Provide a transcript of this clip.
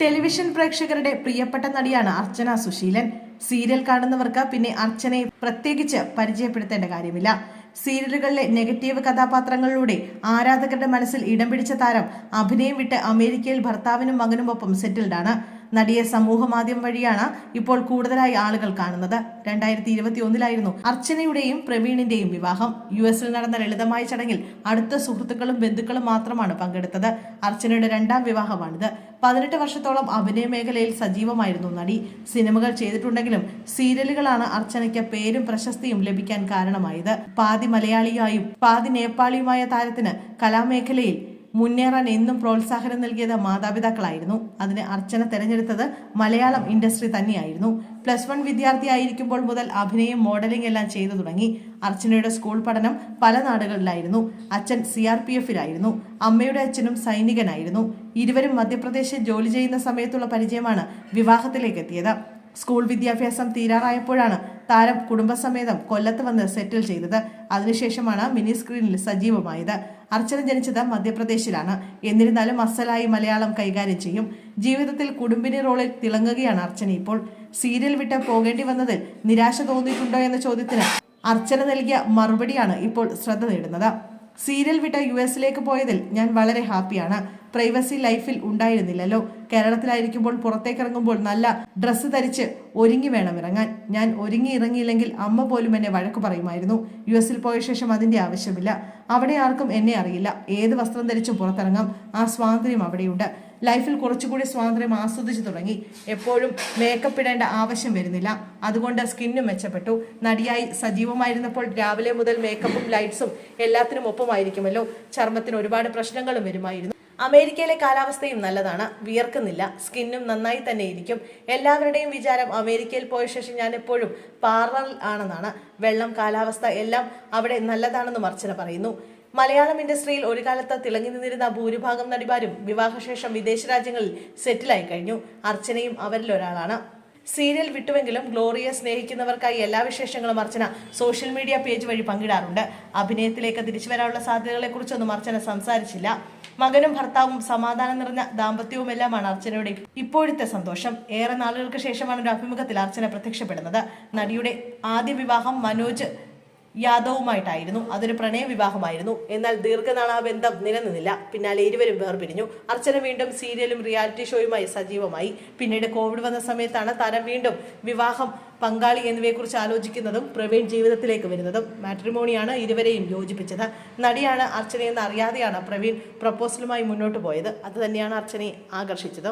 Television പ്രേക്ഷകരുടെ പ്രിയപ്പെട്ട നടിയാണ് അർച്ചന സുശീലൻ. സീരിയൽ കാണുന്നവർക്ക് പിന്നെ അർച്ചനയെ പ്രത്യേകിച്ച് പരിചയപ്പെടുത്തേണ്ട കാര്യമില്ല. സീരിയലുകളിലെ നെഗറ്റീവ് കഥാപാത്രങ്ങളിലൂടെ ആരാധകരുടെ മനസ്സിൽ ഇടം പിടിച്ച താരം അഭിനയം വിട്ട് അമേരിക്കയിൽ ഭർത്താവിനും മകനുമൊപ്പം സെറ്റിൽഡാണ്. നടിയെ സമൂഹ മാധ്യമം വഴിയാണ് ഇപ്പോൾ കൂടുതലായി ആളുകൾ കാണുന്നത്. 2021 അർച്ചനയുടെയും പ്രവീണിന്റെയും വിവാഹം. US-ൽ നടന്ന ലളിതമായ ചടങ്ങിൽ അടുത്ത സുഹൃത്തുക്കളും ബന്ധുക്കളും മാത്രമാണ് പങ്കെടുത്തത്. അർച്ചനയുടെ രണ്ടാം വിവാഹമാണിത്. 18 വർഷത്തോളം അഭിനയ മേഖലയിൽ സജീവമായിരുന്നു നടി. സിനിമകൾ ചെയ്തിട്ടുണ്ടെങ്കിലും സീരിയലുകളാണ് അർച്ചനയ്ക്ക് പേരും പ്രശസ്തിയും ലഭിക്കാൻ കാരണമായത്. പാതി മലയാളിയായും പാതി നേപ്പാളിയുമായ താരത്തിന് കലാമേഖലയിൽ മുന്നേറാൻ എന്നും പ്രോത്സാഹനം നൽകിയത് മാതാപിതാക്കളായിരുന്നു. അതിന് അർച്ചന തെരഞ്ഞെടുത്തത് മലയാളം ഇൻഡസ്ട്രി തന്നെയായിരുന്നു. +1 വിദ്യാർത്ഥിയായിരിക്കുമ്പോൾ മുതൽ അഭിനയം, മോഡലിംഗ് എല്ലാം ചെയ്തു തുടങ്ങി. അർച്ചനയുടെ സ്കൂൾ പഠനം പല നാടുകളിലായിരുന്നു. അച്ഛൻ CRPF-ലായിരുന്നു, അമ്മയുടെ അച്ഛനും സൈനികനായിരുന്നു. ഇരുവരും മധ്യപ്രദേശിൽ ജോലി ചെയ്യുന്ന സമയത്തുള്ള പരിചയമാണ് വിവാഹത്തിലേക്ക് എത്തിയത്. സ്കൂൾ വിദ്യാഭ്യാസം തീരാറായപ്പോഴാണ് താരം കുടുംബസമേതം കൊല്ലത്ത് വന്ന് സെറ്റിൽ ചെയ്തത്. അതിനുശേഷമാണ് മിനി സ്ക്രീനിൽ സജീവമായത്. അർച്ചന ജനിച്ചത് മധ്യപ്രദേശിലാണ്. എന്നിരുന്നാലും അസലായി മലയാളം കൈകാര്യം ചെയ്യും. ജീവിതത്തിൽ കുടുംബിനി റോളിൽ തിളങ്ങുകയാണ് അർച്ചന ഇപ്പോൾ. സീരിയൽ വിട്ട് പോകേണ്ടി വന്നതിൽ നിരാശ തോന്നിയിട്ടുണ്ടോ എന്ന ചോദ്യത്തിന് അർച്ചന നൽകിയ മറുപടിയാണ് ഇപ്പോൾ ശ്രദ്ധ നേടുന്നത്. സീരിയൽ വിട്ട് US-ലേക്ക് പോയതിൽ ഞാൻ വളരെ ഹാപ്പിയാണ്. പ്രൈവസി ലൈഫിൽ ഉണ്ടായിരുന്നില്ലല്ലോ. കേരളത്തിലായിരിക്കുമ്പോൾ പുറത്തേക്കിറങ്ങുമ്പോൾ നല്ല ഡ്രസ്സ് ധരിച്ച് ഒരുങ്ങി വേണം ഇറങ്ങാൻ. ഞാൻ ഒരുങ്ങി ഇറങ്ങിയില്ലെങ്കിൽ അമ്മ പോലും എന്നെ വഴക്ക് പറയുമായിരുന്നു. US-ൽ പോയ ശേഷം അതിന്റെ ആവശ്യമില്ല. അവിടെ ആർക്കും എന്നെ അറിയില്ല. ഏത് വസ്ത്രം ധരിച്ചും പുറത്തിറങ്ങാം. ആ സ്വാതന്ത്ര്യം അവിടെയുണ്ട്. ലൈഫിൽ കുറച്ചുകൂടി സ്വാതന്ത്ര്യം ആസ്വദിച്ചു തുടങ്ങി. എപ്പോഴും മേക്കപ്പ് ഇടേണ്ട ആവശ്യം വരുന്നില്ല. അതുകൊണ്ട് സ്കിന്നും മെച്ചപ്പെട്ടു. നടിയായി സജീവമായിരുന്നപ്പോൾ രാവിലെ മുതൽ മേക്കപ്പും ലൈറ്റ്സും എല്ലാത്തിനും ഒപ്പമായിരിക്കുമല്ലോ. ചർമ്മത്തിന് ഒരുപാട് പ്രശ്നങ്ങളും വരുമായിരുന്നു. അമേരിക്കയിലെ കാലാവസ്ഥയും നല്ലതാണ്. വിയർക്കുന്നില്ല. സ്കിന്നും നന്നായി തന്നെ ഇരിക്കും. എല്ലാവരുടെയും വിചാരം അമേരിക്കയിൽ പോയ ശേഷം ഞാൻ എപ്പോഴും പാർലറിൽ ആണെന്നാണ്. വെള്ളം, കാലാവസ്ഥ എല്ലാം അവിടെ നല്ലതാണെന്നും അർച്ചന പറയുന്നു. മലയാളം ഇൻഡസ്ട്രിയിൽ ഒരു കാലത്ത് തിളങ്ങി നിന്നിരുന്ന ഭൂരിഭാഗം നടിമാരും വിവാഹശേഷം വിദേശ രാജ്യങ്ങളിൽ സെറ്റിലായി കഴിഞ്ഞു. അർച്ചനയും അവരിൽ ഒരാളാണ്. സീരിയൽ വിട്ടുവെങ്കിലും ഗ്ലോറിയെ സ്നേഹിക്കുന്നവർക്കായി എല്ലാ വിശേഷങ്ങളും അർച്ചന സോഷ്യൽ മീഡിയ പേജ് വഴി പങ്കിടാറുണ്ട്. അഭിനയത്തിലേക്ക് തിരിച്ചു വരാനുള്ള സാധ്യതകളെക്കുറിച്ചൊന്നും അർച്ചന സംസാരിച്ചില്ല. മകനും ഭർത്താവും സമാധാനം നിറഞ്ഞ ദാമ്പത്യവുമെല്ലാമാണ് അർച്ചനയുടെ ഇപ്പോഴത്തെ സന്തോഷം. ഏറെ നാളുകൾക്ക് ശേഷമാണ് ഒരു അഭിമുഖത്തിൽ അർച്ചന പ്രത്യക്ഷപ്പെടുന്നത്. നടിയുടെ ആദ്യ വിവാഹം മനോജ് യാദവുമായിട്ടായിരുന്നു. അതൊരു പ്രണയ വിവാഹമായിരുന്നു. എന്നാൽ ദീർഘനാൾ ആ ബന്ധം നിലനിന്നില്ല. പിന്നാലെ ഇരുവരും വേർപിരിഞ്ഞു. അർച്ചന വീണ്ടും സീരിയലും റിയാലിറ്റി ഷോയുമായി സജീവമായി. പിന്നീട് കോവിഡ് വന്ന സമയത്താണ് താരം വീണ്ടും വിവാഹം, പങ്കാളി എന്നിവയെക്കുറിച്ച് ആലോചിക്കുന്നതും പ്രവീൺ ജീവിതത്തിലേക്ക് വരുന്നതും. മാട്രിമോണിയാണ് ഇരുവരെയും യോജിപ്പിച്ചത്. നടിയാണ് അർച്ചനയെന്ന് അറിയാതെയാണ് പ്രവീൺ പ്രപ്പോസലുമായി മുന്നോട്ട് പോയത്. അത് തന്നെയാണ് അർച്ചനയെ ആകർഷിച്ചത്.